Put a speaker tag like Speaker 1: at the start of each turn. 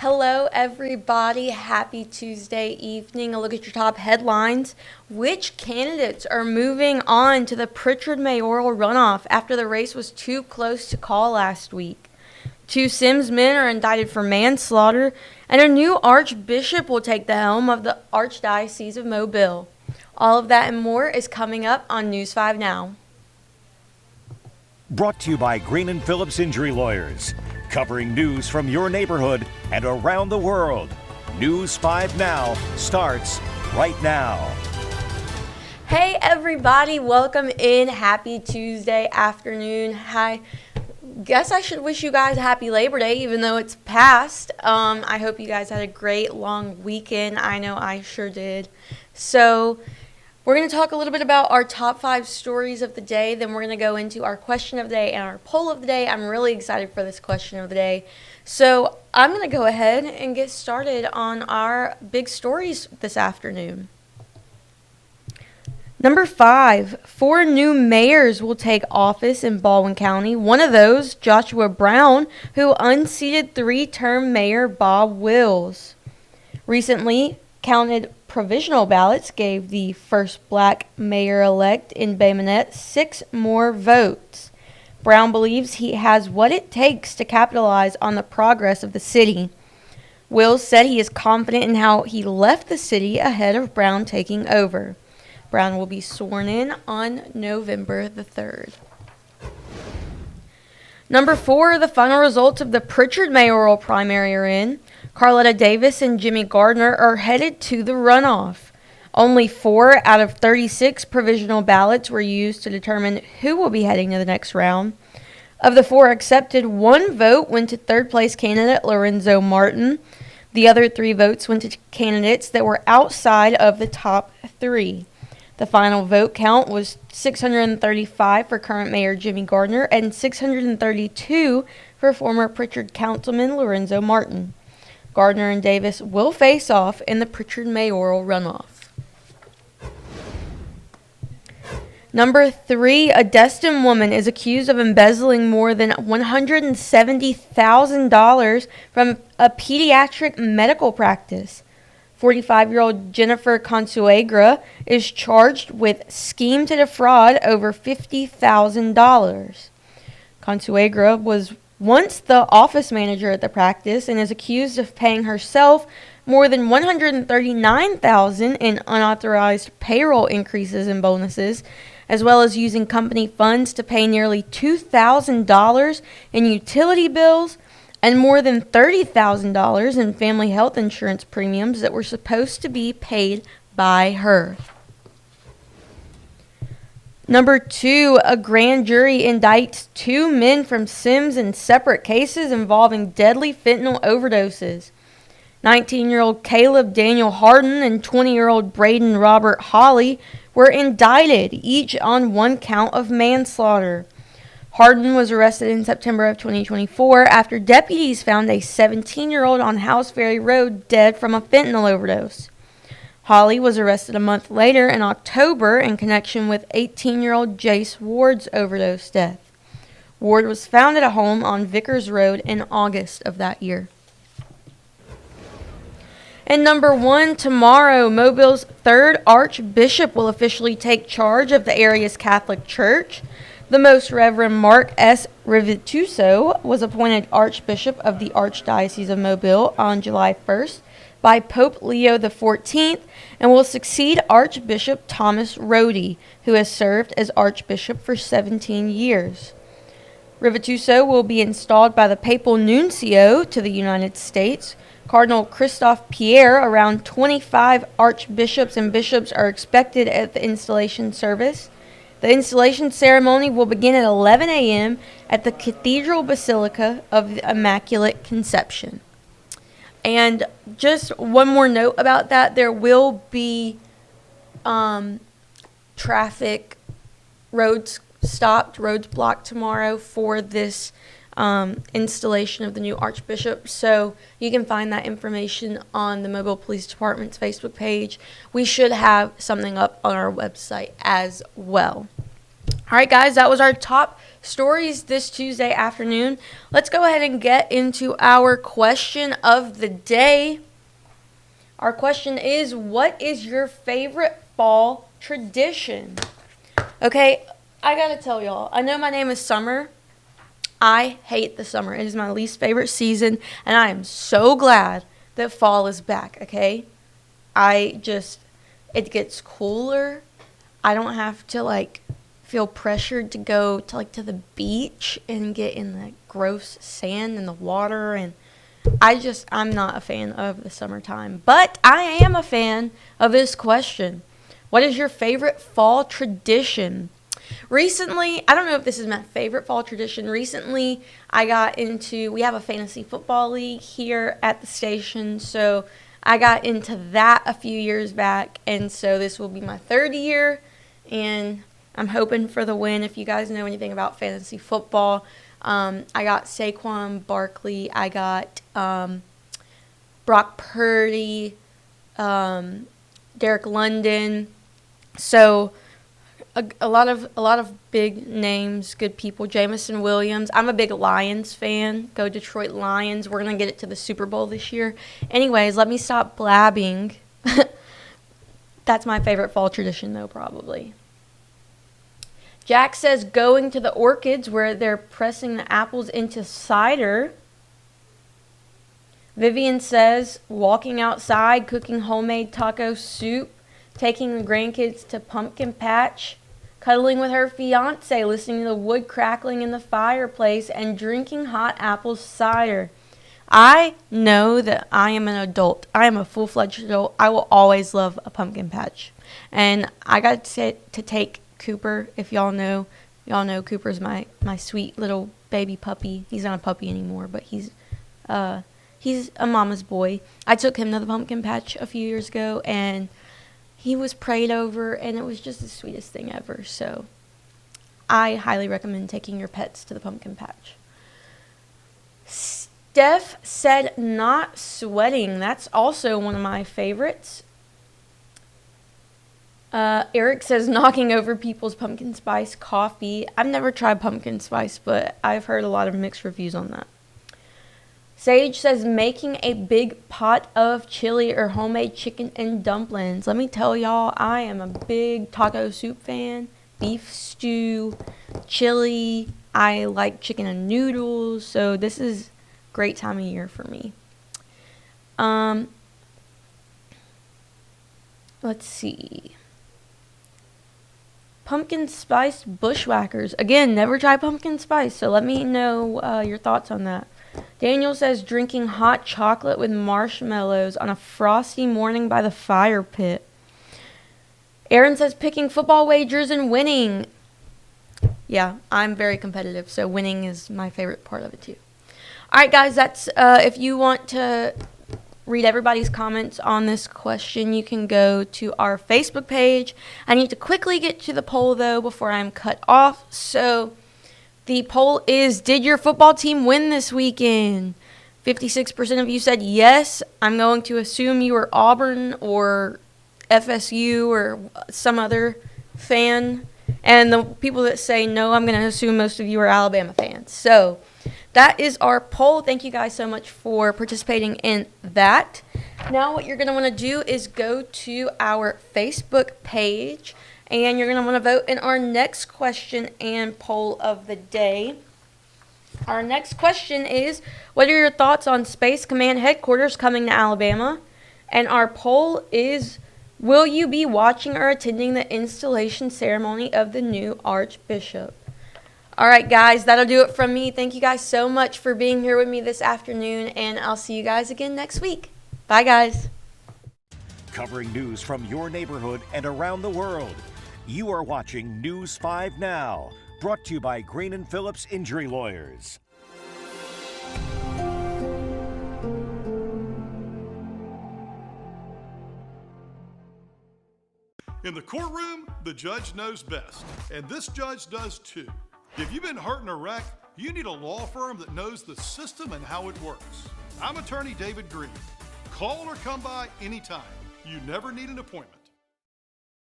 Speaker 1: Hello, everybody. Happy Tuesday evening. A look at your top headlines. Which candidates are moving on to the Prichard mayoral runoff after the race was too close to call last week? 2 Semmes men are indicted for manslaughter, and a new archbishop will take the helm of the Archdiocese of Mobile. All of that and more is coming up on News 5 Now.
Speaker 2: Brought to you by Green & Phillips Injury Lawyers, covering news from your neighborhood and around the world. News 5 Now starts right now.
Speaker 1: Hey everybody, welcome in. Happy Tuesday afternoon. Hi. Guess I should wish you guys a happy Labor Day, even though it's past. I hope you guys had a great long weekend. I know I sure did. So we're going to talk a little bit about our top 5 stories of the day. Then we're going to go into our question of the day and our poll of the day. I'm really excited for this question of the day. So I'm going to go ahead and get started on our big stories this afternoon. Number 5, 4 new mayors will take office in Baldwin County. One of those, Joshua Brown, who unseated 3-term Mayor Bob Wills. Recently counted provisional ballots gave the first black mayor-elect in Bay Minette 6 more votes. Brown believes he has what it takes to capitalize on the progress of the city. Wills said he is confident in how he left the city ahead of Brown taking over. Brown will be sworn in on November the 3rd. Number 4, the final results of the Prichard mayoral primary are in. Carletta Davis and Jimmy Gardner are headed to the runoff. Only 4 out of 36 provisional ballots were used to determine who will be heading to the next round. Of the 4 accepted, 1 vote went to third-place candidate Lorenzo Martin. The other 3 votes went to candidates that were outside of the top 3. The final vote count was 635 for current Mayor Jimmy Gardner and 632 for former Prichard Councilman Lorenzo Martin. Gardner and Davis will face off in the Prichard mayoral runoff. Number 3, a Destin woman is accused of embezzling more than $170,000 from a pediatric medical practice. 45-year-old Jennifer Consuegra is charged with scheme to defraud over $50,000. Consuegra was once the office manager at the practice and is accused of paying herself more than $139,000 in unauthorized payroll increases and bonuses, as well as using company funds to pay nearly $2,000 in utility bills and more than $30,000 in family health insurance premiums that were supposed to be paid by her. Number 2, a grand jury indicts 2 men from Semmes in separate cases involving deadly fentanyl overdoses. 19-year-old Caleb Daniel Harden and 20-year-old Braden Robert Hawley were indicted, each on 1 count of manslaughter. Harden was arrested in September of 2024 after deputies found a 17-year-old on House Ferry Road dead from a fentanyl overdose. Hawley was arrested a month later in October in connection with 18-year-old Jace Ward's overdose death. Ward was found at a home on Vickers Road in August of that year. And number 1, tomorrow, Mobile's 3rd archbishop will officially take charge of the area's Catholic Church. The Most Reverend Mark S. Rivituso was appointed Archbishop of the Archdiocese of Mobile on July 1st by Pope Leo XIV and will succeed Archbishop Thomas Rhodey, who has served as Archbishop for 17 years. Rivituso will be installed by the Papal Nuncio to the United States, Cardinal Christophe Pierre. Around 25 archbishops and bishops are expected at the installation service. The installation ceremony will begin at 11 a.m. at the Cathedral Basilica of the Immaculate Conception. And just one more note about that, there will be traffic, roads stopped, roads blocked tomorrow for this installation of the new Archbishop. So you can find that information on the Mobile Police Department's Facebook page. We should have something up on our website as well. All right, guys, that was our top stories this Tuesday afternoon. Let's go ahead and get into our question of the day. Our question is, what is your favorite fall tradition? Okay, I gotta tell y'all, I know my name is Summer. I hate the summer. It is my least favorite season, and I am so glad that fall is back, okay? It gets cooler. I don't have to, feel pressured to go to the beach and get in the gross sand and the water, and I'm not a fan of the summertime. But I am a fan of this question. What is your favorite fall tradition? Recently, I don't know if this is my favorite fall tradition. Recently, we have a fantasy football league here at the station, so I got into that a few years back, and so this will be my third year, and I'm hoping for the win. If you guys know anything about fantasy football, I got Saquon Barkley, I got Brock Purdy, Derek London, so a lot of big names, good people. Jamison Williams. I'm a big Lions fan. Go Detroit Lions. We're going to get it to the Super Bowl this year. Anyways, let me stop blabbing. That's my favorite fall tradition, though, probably. Jack says going to the orchids where they're pressing the apples into cider. Vivian says walking outside, cooking homemade taco soup, taking the grandkids to pumpkin patch, cuddling with her fiance, listening to the wood crackling in the fireplace, and drinking hot apple cider. I know that I am an adult. I am a full-fledged adult. I will always love a pumpkin patch. And I got to take Cooper, if y'all know Cooper's my sweet little baby puppy. He's not a puppy anymore, but he's a mama's boy. I took him to the pumpkin patch a few years ago, and he was prayed over, and it was just the sweetest thing ever. So I highly recommend taking your pets to the pumpkin patch. Steph said not sweating. That's also one of my favorites. Eric says knocking over people's pumpkin spice coffee. I've never tried pumpkin spice, but I've heard a lot of mixed reviews on that. Sage says making a big pot of chili or homemade chicken and dumplings. Let me tell y'all, I am a big taco soup fan, beef stew, chili. I like chicken and noodles, so this is a great time of year for me. Let's see. Pumpkin spice bushwhackers. Again, never tried pumpkin spice, so let me know your thoughts on that. Daniel says drinking hot chocolate with marshmallows on a frosty morning by the fire pit. Aaron says picking football wagers and winning. Yeah, I'm very competitive, so winning is my favorite part of it too. All right, guys, that's if you want to read everybody's comments on this question, you can go to our Facebook page. I need to quickly get to the poll, though, before I'm cut off. So the poll is, did your football team win this weekend? 56% of you said yes. I'm going to assume you were Auburn or FSU or some other fan. And the people that say no, I'm going to assume most of you are Alabama fans. So that is our poll. Thank you guys so much for participating in that. Now what you're going to want to do is go to our Facebook page, and you're going to want to vote in our next question and poll of the day. Our next question is, what are your thoughts on Space Command headquarters coming to Alabama? And our poll is, will you be watching or attending the installation ceremony of the new Archbishop? All right, guys, that'll do it from me. Thank you guys so much for being here with me this afternoon, and I'll see you guys again next week. Bye, guys.
Speaker 2: Covering news from your neighborhood and around the world. You are watching News 5 Now, brought to you by Green & Phillips Injury Lawyers.
Speaker 3: In the courtroom, the judge knows best, and this judge does too. If you've been hurt in a wreck, you need a law firm that knows the system and how it works. I'm attorney David Green. Call or come by anytime. You never need an appointment.